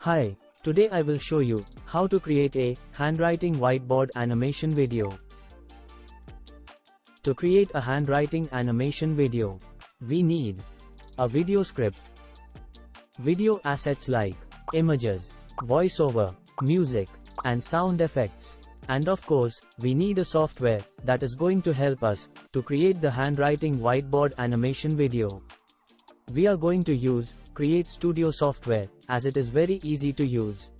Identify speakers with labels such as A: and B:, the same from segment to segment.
A: Hi, today I will show you how to create a handwriting whiteboard animation video. To create a handwriting animation video, we need a video script, video assets like images, voiceover, music, and sound effects. And of course, we need a software that is going to help us to create the handwriting whiteboard animation video. We are going to use CreateStudio software as it is very easy to use.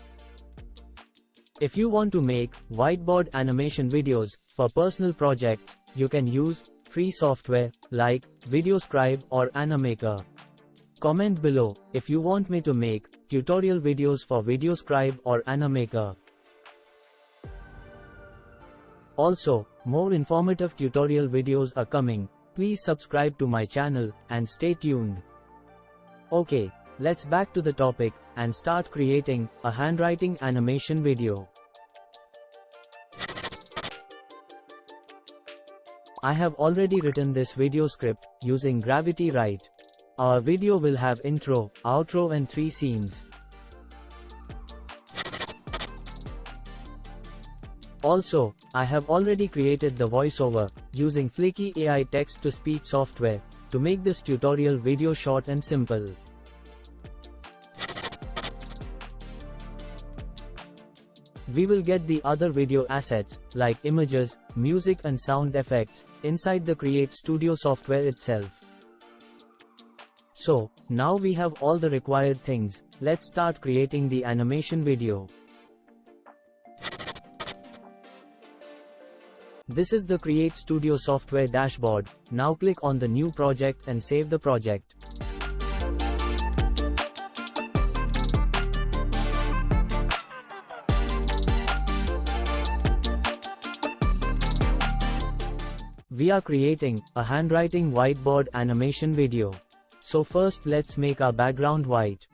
A: If you want to make whiteboard animation videos for personal projects, you can use free software like VideoScribe or Animaker. Comment below if you want me to make tutorial videos for VideoScribe or Animaker. Also, more informative tutorial videos are coming. Please subscribe to my channel and stay tuned. Okay, let's back to the topic and start creating a handwriting animation video. I have already written this video script using Gravity Write. Our video will have intro, outro and 3 scenes. Also, I have already created the voiceover using Flicky AI text-to-speech software to make this tutorial video short and simple. We will get the other video assets like images, music and sound effects inside the CreateStudio software itself. So, now we have all the required things. Let's start creating the animation video. This is the CreateStudio software dashboard. Now click on the new project and save the project. We are creating a handwriting whiteboard animation video. So first let's make our background white.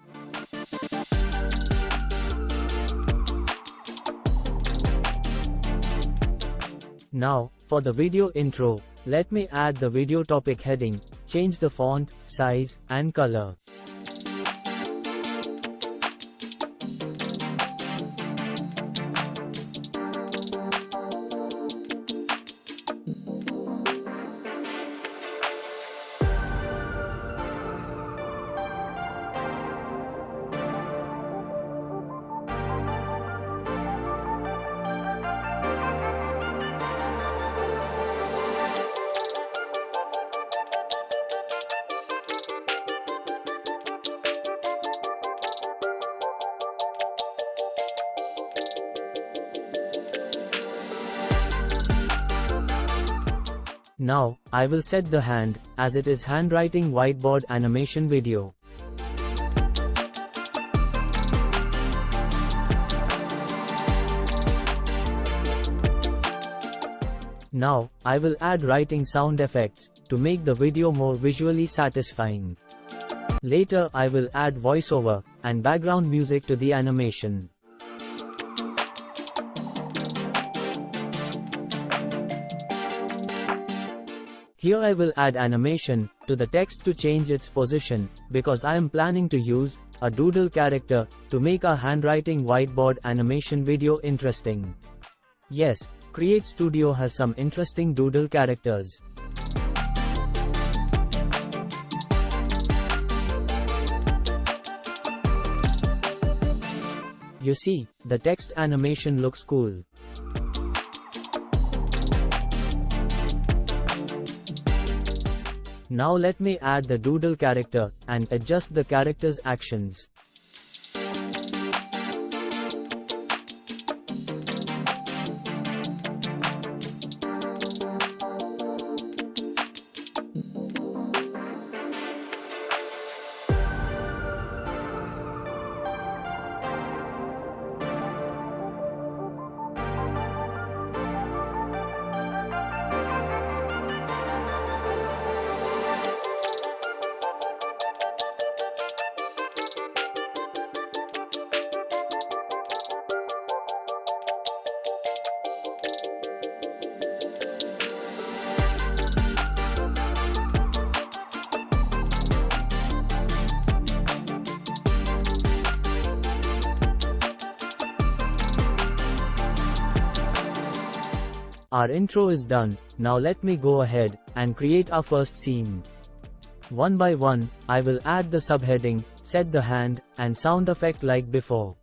A: Now, for the video intro, let me add the video topic heading, change the font, size, and color. Now, I will set the hand, as it is handwriting whiteboard animation video. Now, I will add writing sound effects to make the video more visually satisfying. Later I will add voiceover and background music to the animation. Here I will add animation to the text to change its position, because I am planning to use a Doodle character to make our handwriting whiteboard animation video interesting. Yes, CreateStudio has some interesting Doodle characters. You see, the text animation looks cool. Now let me add the Doodle character and adjust the character's actions. Our intro is done. Now let me go ahead and create our first scene. One by one, I will add the subheading, set the hand, and sound effect like before.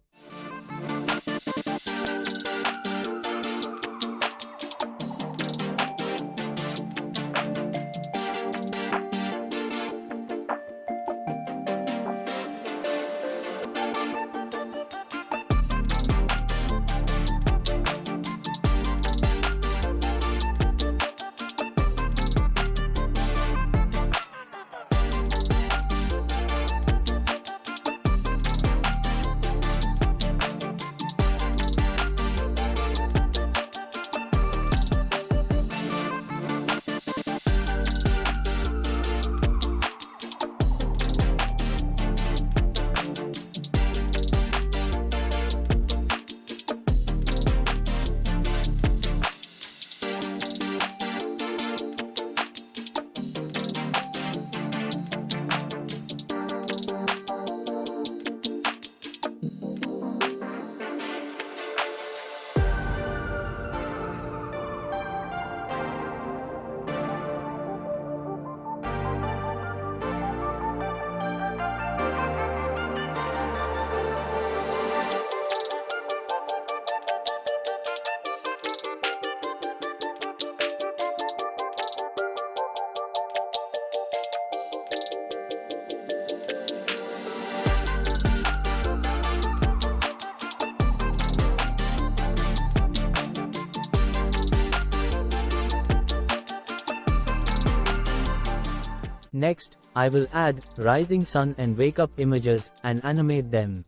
A: Next, I will add rising sun and wake up images and animate them.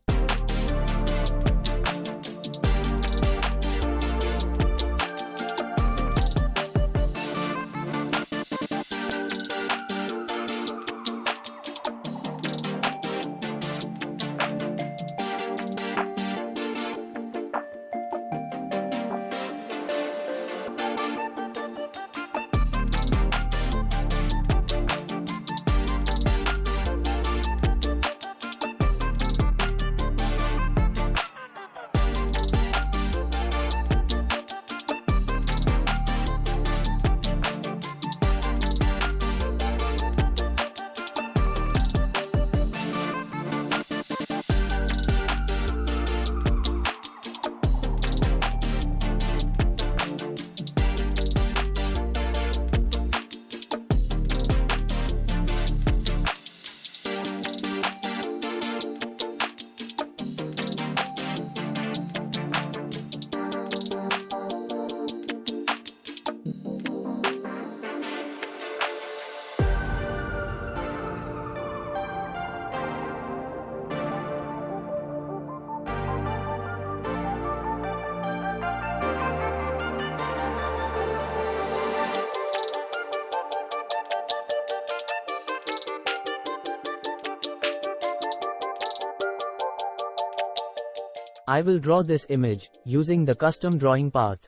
A: I will draw this image using the custom drawing path.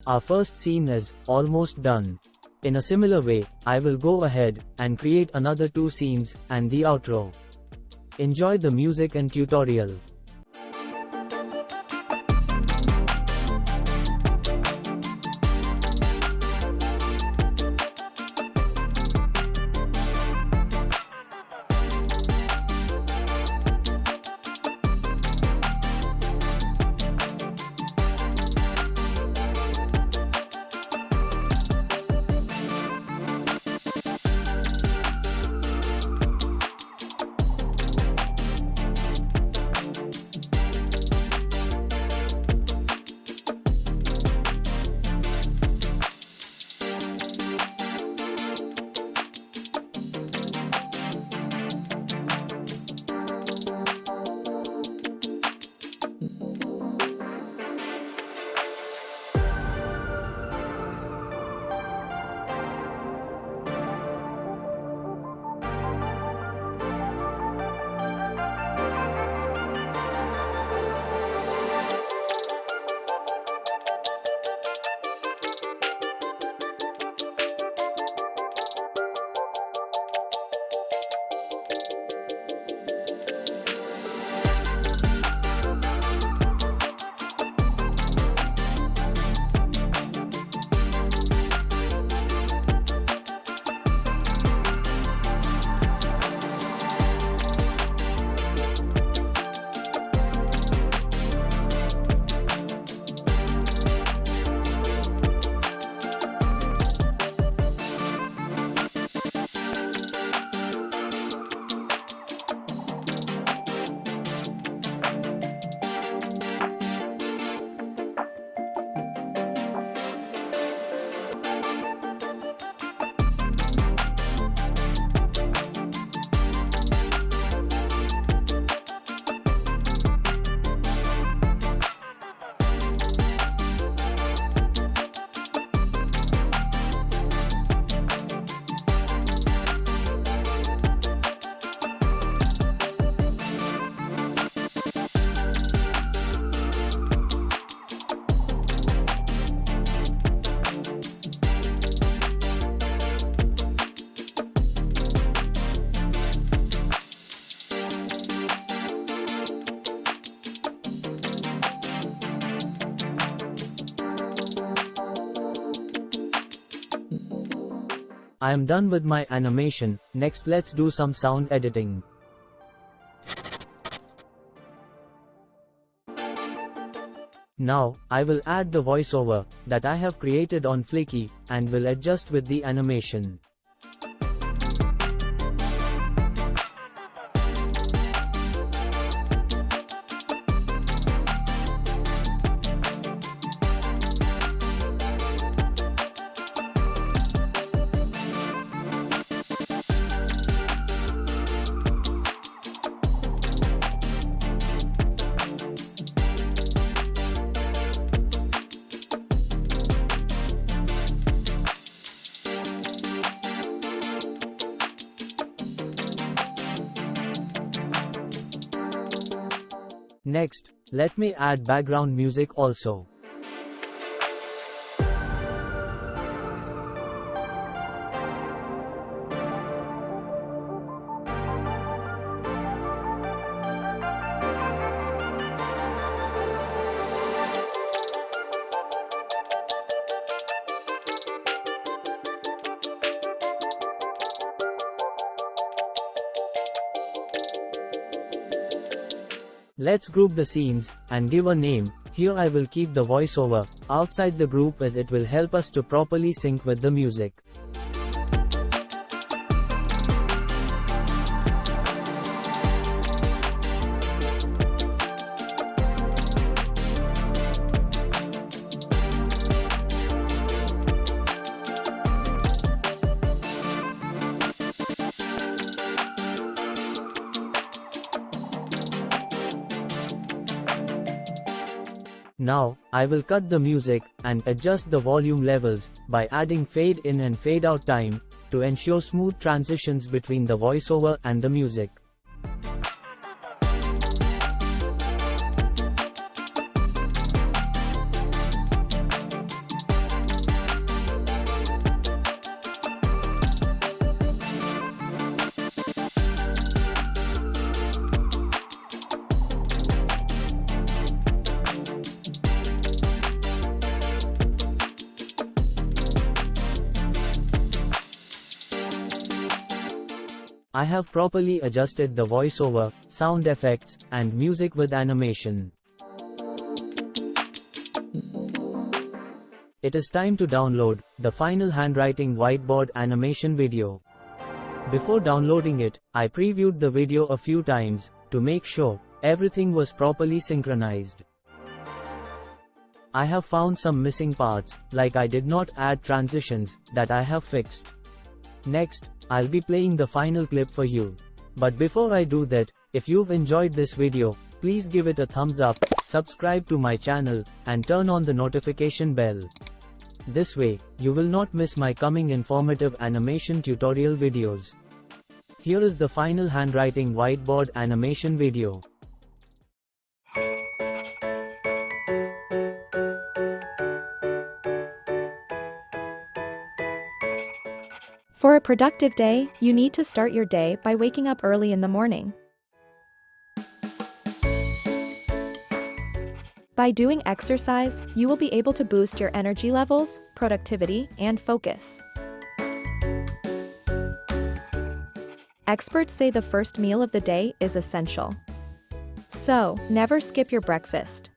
A: Our first scene is almost done. In a similar way, I will go ahead and create another 2 scenes and the outro. Enjoy the music and tutorial. I am done with my animation. Next let's do some sound editing. Now, I will add the voiceover that I have created on Flicky, and will adjust with the animation. Next, let me add background music also. Let's group the scenes, and give a name. Here I will keep the voiceover outside the group as it will help us to properly sync with the music. Now, I will cut the music, and adjust the volume levels, by adding fade in and fade out time, to ensure smooth transitions between the voiceover and the music. I have properly adjusted the voiceover, sound effects, and music with animation. It is time to download the final handwriting whiteboard animation video. Before downloading it, I previewed the video a few times to make sure everything was properly synchronized. I have found some missing parts, like I did not add transitions, that I have fixed. Next, I'll be playing the final clip for you. But before I do that, if you've enjoyed this video, please give it a thumbs up, subscribe to my channel, and turn on the notification bell. This way, you will not miss my coming informative animation tutorial videos. Here is the final handwriting whiteboard animation video.
B: For a productive day, you need to start your day by waking up early in the morning. By doing exercise, you will be able to boost your energy levels, productivity, and focus. Experts say the first meal of the day is essential. So, never skip your breakfast.